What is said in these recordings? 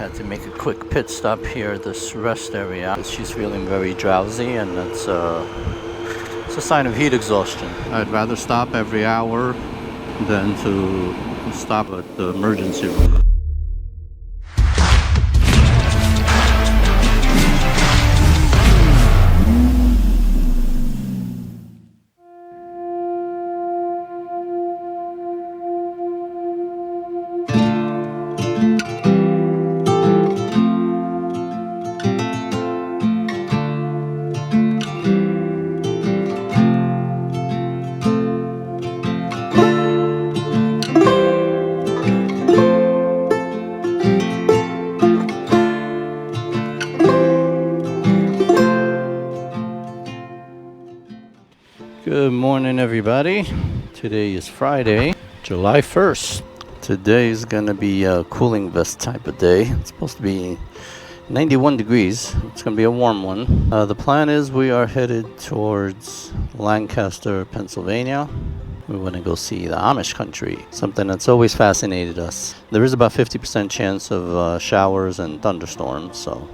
Had to make a quick pit stop here at this rest area. She's feeling very drowsy, and it's a sign of heat exhaustion. I'd rather stop every hour than to stop at the emergency room. Good morning, everybody. Today is Friday, July 1st. Today's gonna be a cooling vest type of day. It's supposed to be 91 degrees. It's gonna be a warm one. The plan is we are headed towards Lancaster, Pennsylvania. We want to go see the Amish Country, something that's always fascinated us. There is about 50% chance of showers and thunderstorms, so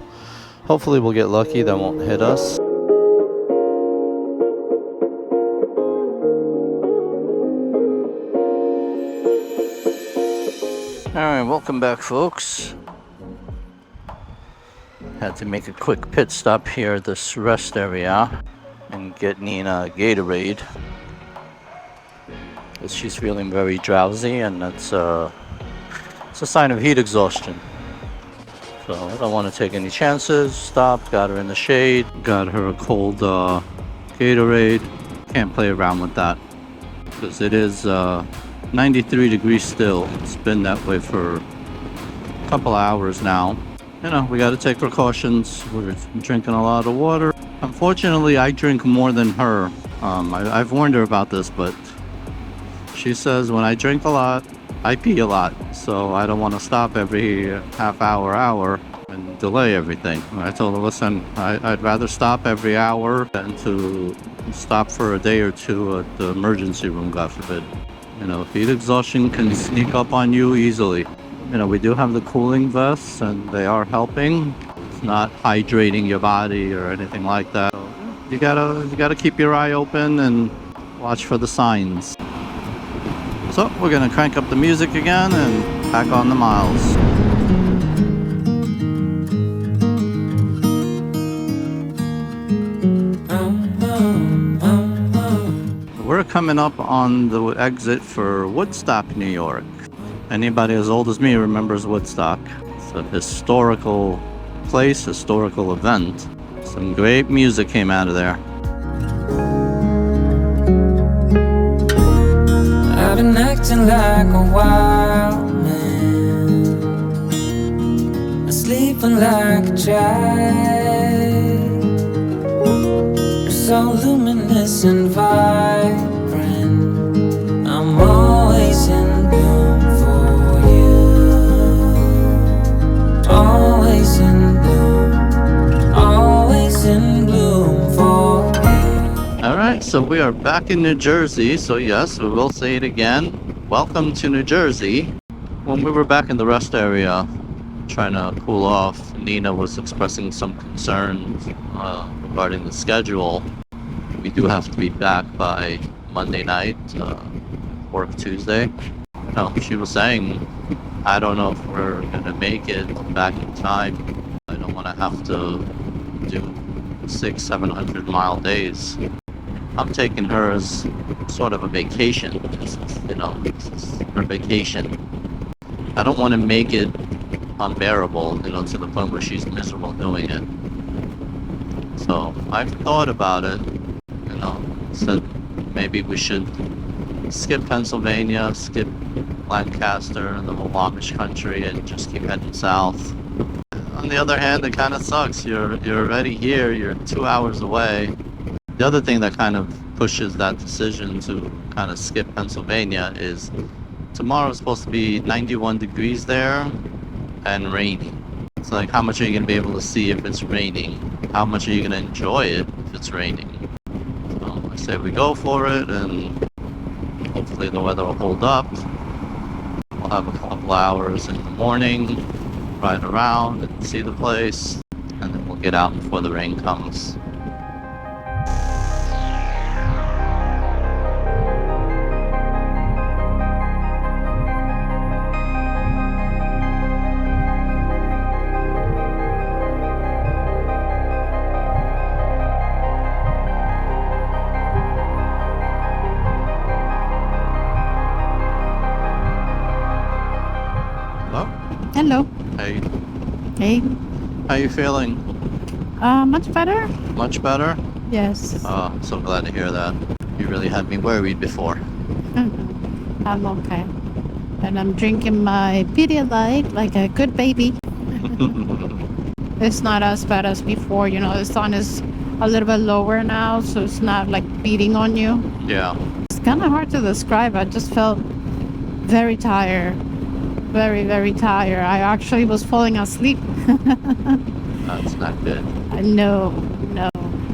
hopefully we'll get lucky. That won't hit us. Alright, welcome back, folks. Had to make a quick pit stop here at this rest area and get Nina a Gatorade. She's feeling very drowsy, and it's a sign of heat exhaustion. So I don't want to take any chances. Stop, got her in the shade, got her a cold Gatorade. Can't play around with that because it is 93 degrees still. It's been that way for a couple hours now. You know, we got to take precautions. We're drinking a lot of water. Unfortunately, I drink more than her. I've warned her about this, but she says when I drink a lot, I pee a lot. So I don't want to stop every half hour, and delay everything. I told her, listen, I'd rather stop every hour than to stop for a day or two at the emergency room, God forbid. You know, heat exhaustion can sneak up on you easily. You know, we do have the cooling vests, and they are helping. It's not hydrating your body or anything like that. So you gotta keep your eye open and watch for the signs. So we're gonna crank up the music again and pack on the miles. We're coming up on the exit for Woodstock, New York. Anybody as old as me remembers Woodstock. It's a historical place, historical event. Some great music came out of there. I've been acting like a wild man, sleeping like a child. So luminous and vibrant, I'm always in bloom for you. Always in bloom for you. Alright, so we are back in New Jersey. So yes, we will say it again. Welcome to New Jersey. When we were back in the rest area trying to cool off, Nina was expressing some concerns regarding the schedule. We do have to be back by Monday night, work Tuesday. No, she was saying, I don't know if we're gonna make it back in time. I don't want to have to do 600-700 mile days. I'm taking her as sort of a vacation. This is her vacation. I don't want to make it unbearable, to the point where she's miserable doing it. So I've thought about it, said maybe we should skip Pennsylvania, skip Lancaster and the whole Amish Country, and just keep heading south. On the other hand, it kind of sucks. You're already here, you're 2 hours away. The other thing that kind of pushes that decision to kind of skip Pennsylvania is tomorrow's supposed to be 91 degrees there and rainy. It's like, how much are you going to be able to see if it's raining? How much are you going to enjoy it if it's raining? So I say we go for it, and hopefully the weather will hold up. We'll have a couple hours in the morning, ride around and see the place, and then we'll get out before the rain comes. Hello? Hello. Hey, Hey. how you feeling? Much better? Much better? Yes. Oh, I'm so glad to hear that. You really had me worried before. I'm okay. And I'm drinking my Pedialyte like a good baby. It's not as bad as before. You know, the sun is a little bit lower now, so it's not like beating on you. Yeah. It's kind of hard to describe. I just felt very tired. Very, very tired. I actually was falling asleep. That's not good. No,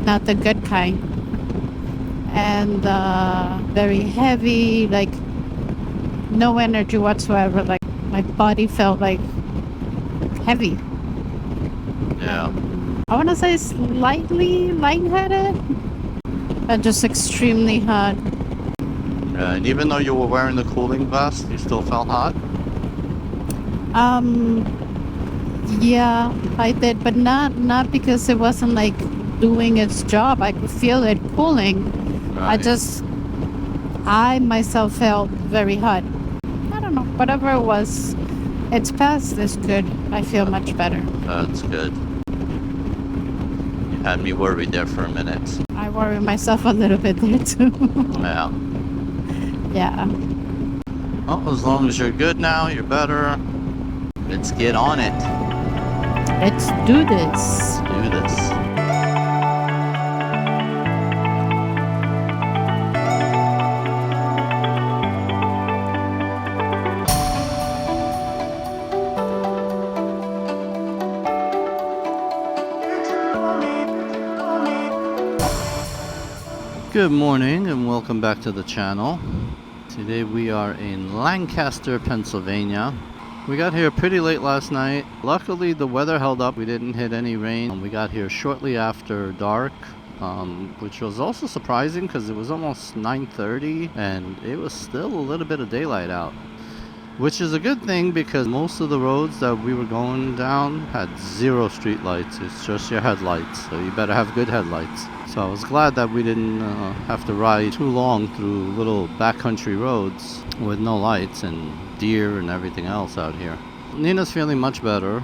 not the good kind. And very heavy, like no energy whatsoever. Like my body felt like heavy. Yeah. I want to say slightly lightheaded, but just extremely hot. Yeah, and even though you were wearing the cooling vest, you still felt hot? Yeah, I did, but not because it wasn't like doing its job. I could feel it cooling. Right. I myself felt very hot. I don't know, whatever it was, it's past. It's good. I feel much better. That's good. You had me worried there for a minute. I worry myself a little bit there too. Yeah. Yeah. Well, as long as you're good now, you're better. Let's get on it. Let's do this. Let's do this. Good morning and welcome back to the channel. Today we are in Lancaster, Pennsylvania. We got here pretty late last night. Luckily the weather held up. We didn't hit any rain. We got here shortly after dark, which was also surprising because it was almost 9:30 and it was still a little bit of daylight out. Which is a good thing because most of the roads that we were going down had zero street lights. It's just your headlights, so you better have good headlights. So I was glad that we didn't have to ride too long through little backcountry roads with no lights and deer and everything else out here. Nina's feeling much better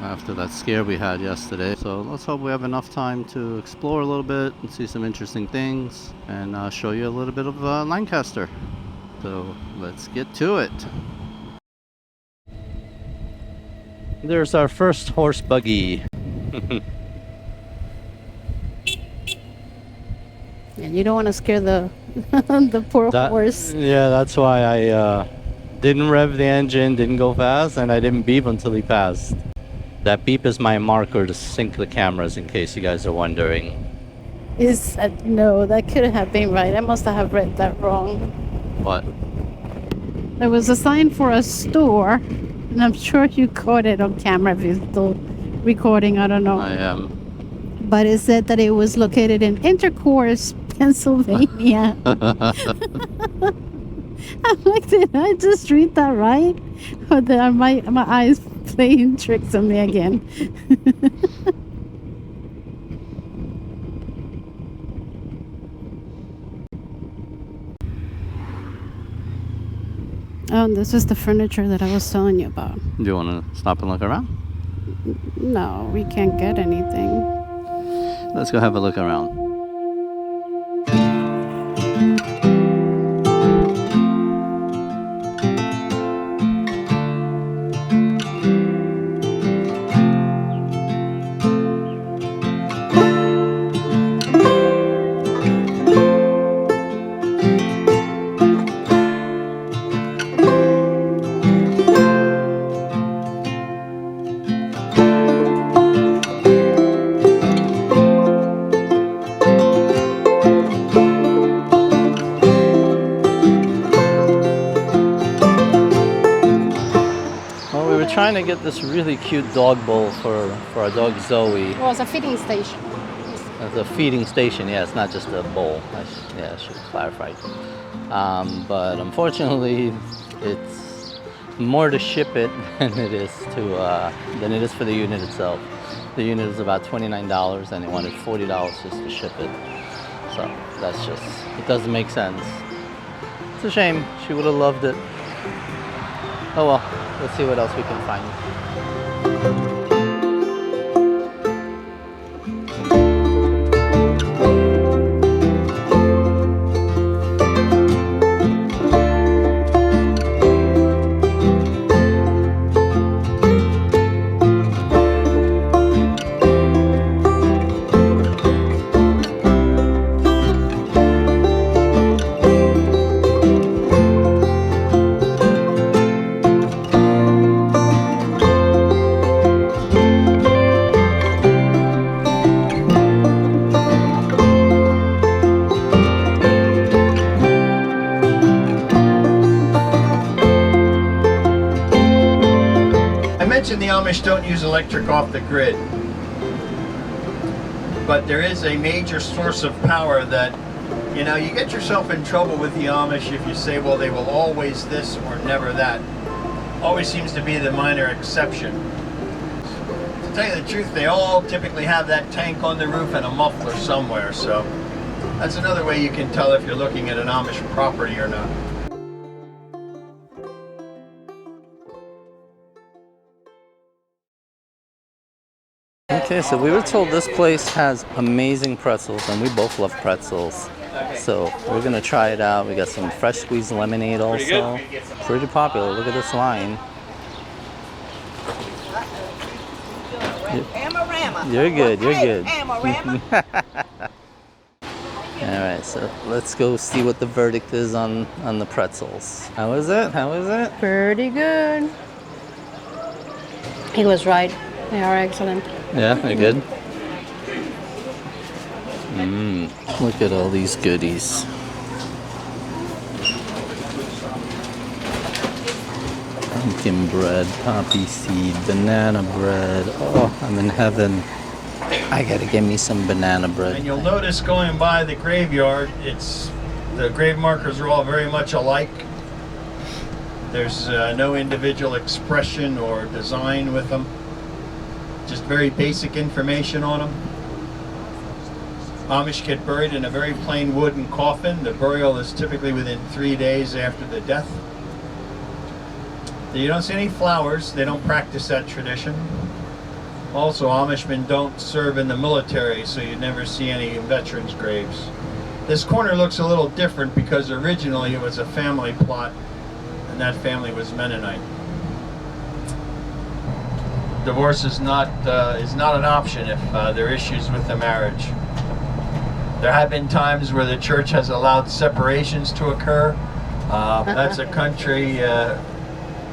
after that scare we had yesterday. So let's hope we have enough time to explore a little bit and see some interesting things and show you a little bit of Lancaster. So let's get to it. There's our first horse buggy. And you don't want to scare the the poor horse. Yeah, that's why I didn't rev the engine, didn't go fast, and I didn't beep until he passed. That beep is my marker to sync the cameras in case you guys are wondering. No, that couldn't have been right. I must have read that wrong. What? There was a sign for a store, and I'm sure you caught it on camera if you're still recording. I don't know. I am. But it said that it was located in Intercourse, Pennsylvania. I'm like, did I just read that right? Or are my eyes playing tricks on me again? Oh, and this is the furniture that I was telling you about. Do you want to stop and look around? No, we can't get anything. Let's go have a look around. trying to get this really cute dog bowl for our dog Zoe. It was a feeding station. It's a feeding station, yeah, it's not just a bowl. I should clarify. But unfortunately, it's more to ship it than it is for the unit itself. The unit is about $29 and they wanted $40 just to ship it. So that's just, it doesn't make sense. It's a shame, she would have loved it. Oh well, let's see what else we can find. The Amish don't use electric off the grid, but there is a major source of power that, you know, you get yourself in trouble with the Amish if you say, well, they will always this or never that. Always seems to be the minor exception. To tell you the truth, they all typically have that tank on the roof and a muffler somewhere, so that's another way you can tell if you're looking at an Amish property or not. Okay, so we were told this place has amazing pretzels, and we both love pretzels. So we're gonna try it out. We got some fresh squeezed lemonade also. Pretty popular. Look at this line. You're good. You're good. All right, so let's go see what the verdict is on the pretzels. How is it? How is it? Pretty good. He was right. They are excellent. Yeah, they're good. Look at all these goodies. Pumpkin bread, poppy seed, banana bread. Oh, I'm in heaven. I gotta get me some banana bread. And you'll notice going by the graveyard, the grave markers are all very much alike. There's no individual expression or design with them. Just very basic information on them. Amish get buried in a very plain wooden coffin. The burial is typically within 3 days after the death. You don't see any flowers. They don't practice that tradition. Also, Amishmen don't serve in the military, so you never see any veterans' graves. This corner looks a little different because originally it was a family plot, and that family was Mennonite. Divorce is not an option if there are issues with the marriage. There have been times where the church has allowed separations to occur. That's a country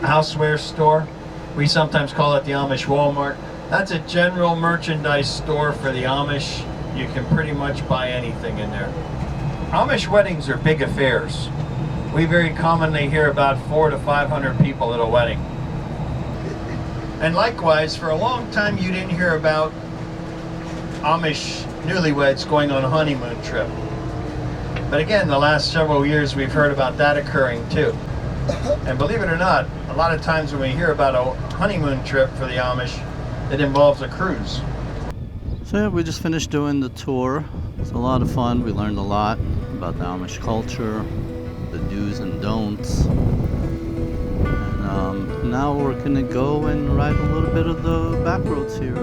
houseware store. We sometimes call it the Amish Walmart. That's a general merchandise store for the Amish. You can pretty much buy anything in there. Amish weddings are big affairs. We very commonly hear about 400 to 500 people at a wedding. And likewise, for a long time you didn't hear about Amish newlyweds going on a honeymoon trip. But again, the last several years we've heard about that occurring too. And believe it or not, a lot of times when we hear about a honeymoon trip for the Amish, it involves a cruise. So yeah, we just finished doing the tour. It's a lot of fun. We learned a lot about the Amish culture, the do's and don'ts. And now we're gonna go and ride a little bit of the back roads here.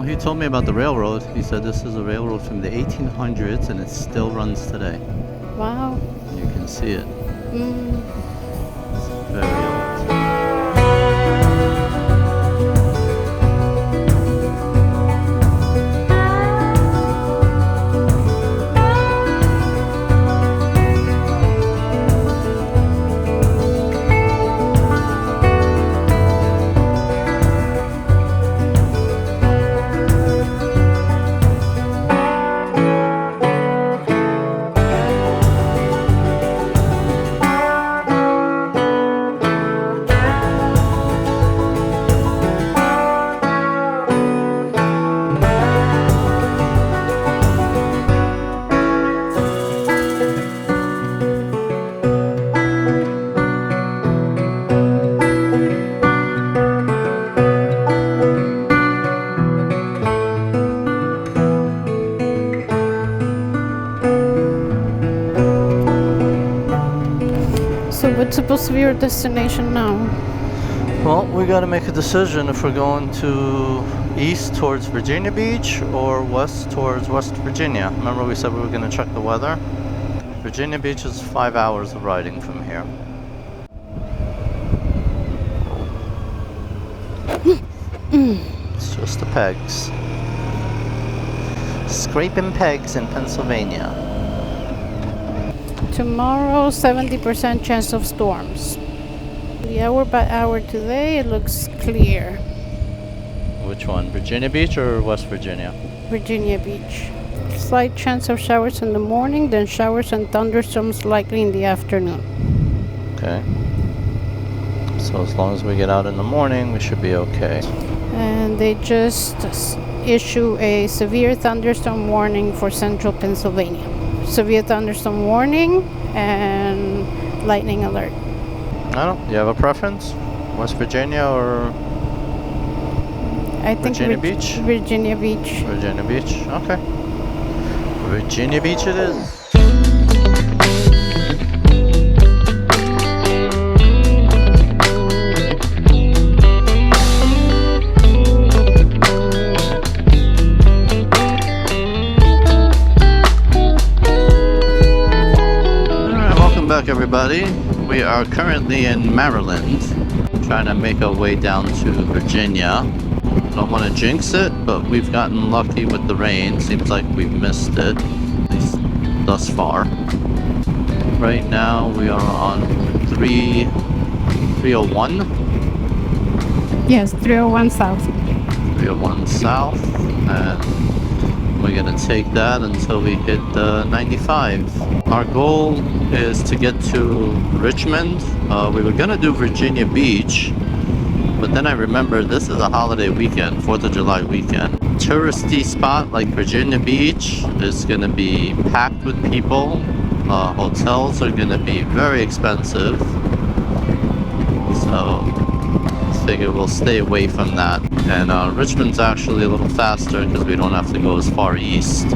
He told me about the railroad. He said this is a railroad from the 1800s and it still runs today. Wow. You can see it. It's very old. What's supposed to be your destination now? Well, we gotta make a decision if we're going to east towards Virginia Beach or west towards West Virginia. Remember we said we were gonna check the weather? Virginia Beach is 5 hours of riding from here. It's just the pegs. Scraping pegs in Pennsylvania. Tomorrow, 70% chance of storms. The hour by hour today, it looks clear. Which one? Virginia Beach or West Virginia? Virginia Beach. Slight chance of showers in the morning, then showers and thunderstorms likely in the afternoon. Okay. So as long as we get out in the morning, we should be okay. And they just issue a severe thunderstorm warning for central Pennsylvania. Severe thunderstorm warning and lightning alert. I don't. You have a preference? West Virginia or I think Virginia Beach? Virginia Beach. Virginia Beach? Okay. Virginia Beach it is. Alright, welcome back everybody. We are currently in Maryland, trying to make our way down to Virginia. Don't want to jinx it, but we've gotten lucky with the rain. Seems like we've missed it, at least thus far. Right now we are on 301. Yes, 301 South. 301 South, and we're gonna take that until we hit 95. Our goal is to get to Richmond. We were gonna do Virginia Beach, but then I remember this is a holiday weekend, 4th of July weekend. Touristy spot like Virginia Beach is gonna be packed with people. Hotels are gonna be very expensive. So I figure we'll stay away from that. And Richmond's actually a little faster because we don't have to go as far east.